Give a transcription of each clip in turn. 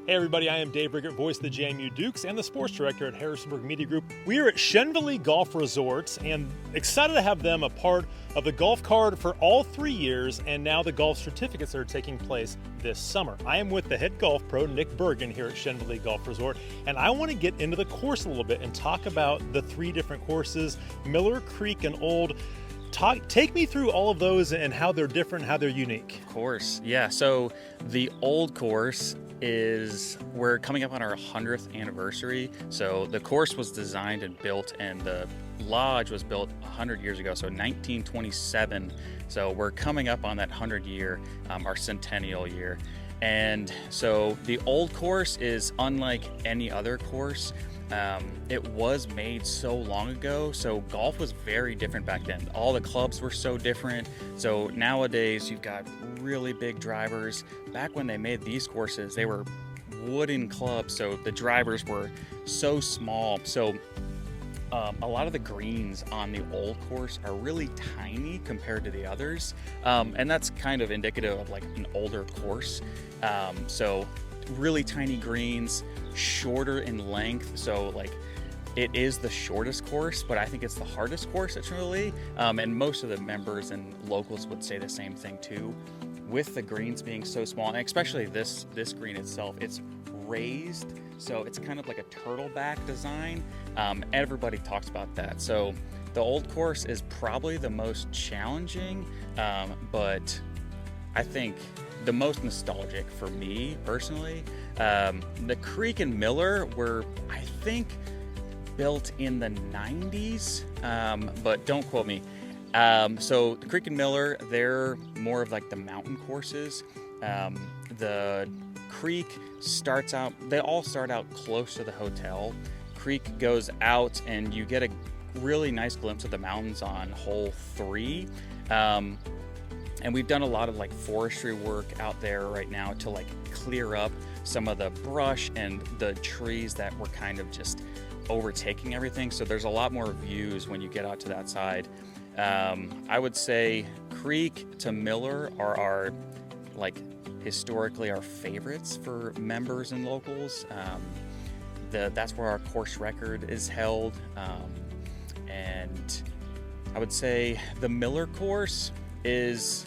Hey everybody, I am Dave Riggert, voice of the JMU Dukes and the sports director at Harrisonburg Media Group. We are at Shenville Golf Resorts and excited to have them a part of the golf card for all 3 years and now the golf certificates that are taking place this summer. I am with the head golf pro, Nick Bergen, here at Shenville Golf Resort, and I want to get into the course a little bit and talk about the 3 different courses, Miller, Creek, and Old. Take me through all of those and how they're different, how they're unique. Of course, yeah. So the Old course we're coming up on our 100th anniversary. So the course was designed and built, and the lodge was built 100 years ago, so 1927. So we're coming up on that 100 year, our centennial year. And so the Old course is unlike any other course. It was made so long ago, so golf was very different back then. All the clubs were so different. So nowadays you've got really big drivers. Back when they made these courses, they were wooden clubs, so the drivers were so small. So a lot of the greens on the Old course are really tiny compared to the others, and that's kind of indicative of like an older course. So really tiny greens, shorter in length, so like it is the shortest course, but I think it's the hardest course at Shenville, and most of the members and locals would say the same thing too. With the greens being so small, and especially this green itself, it's raised, so it's kind of like a turtleback design. Everybody talks about that. So the Old course is probably the most challenging, but I think the most nostalgic for me personally. The Creek and Miller were, I think, built in the 90s, but don't quote me. So the Creek and Miller, they're more of like the mountain courses. The Creek starts out, they all start out close to the hotel. Creek goes out and you get a really nice glimpse of the mountains on hole 3. And we've done a lot of like forestry work out there right now to like clear up some of the brush and the trees that were kind of just overtaking everything. So there's a lot more views when you get out to that side. I would say Creek to Miller are our, like, historically our favorites for members and locals. That's where our course record is held. And I would say the Miller course is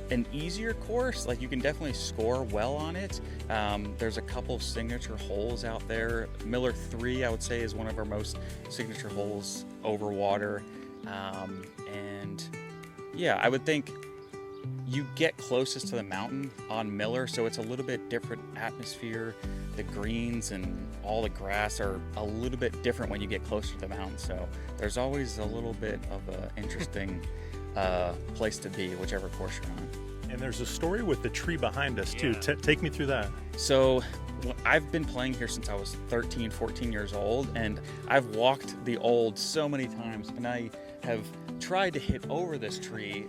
an easier course. Like, you can definitely score well on it. There's a couple of signature holes out there. Miller 3, I would say, is one of our most signature holes over water. And yeah, I would think you get closest to the mountain on Miller, so it's a little bit different atmosphere. The greens and all the grass are a little bit different when you get closer to the mountain, so there's always a little bit of an interesting place to be, whichever course you're on. And there's a story with the tree behind us too. Take me through that. So I've been playing here since I was 13, 14 years old, and I've walked the Old so many times, and I have tried to hit over this tree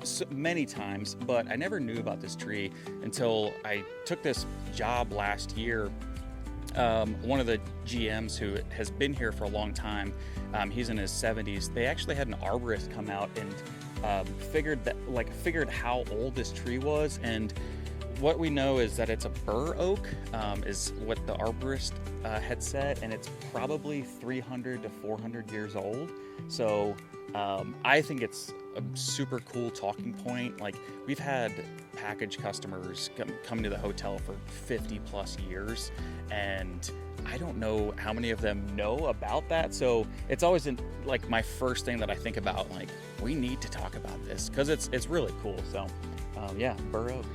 so many times, but I never knew about this tree until I took this job last year. One of the GMs who has been here for a long time, he's in his 70s, they actually had an arborist come out and figured how old this tree was. And what we know is that it's a bur oak, is what the arborist had said, and it's probably 300 to 400 years old. So I think it's a super cool talking point. Like, we've had package customers coming to the hotel for 50 plus years, and I don't know how many of them know about that. So it's always like my first thing that I think about, like, we need to talk about this because it's really cool. So yeah, bur oak.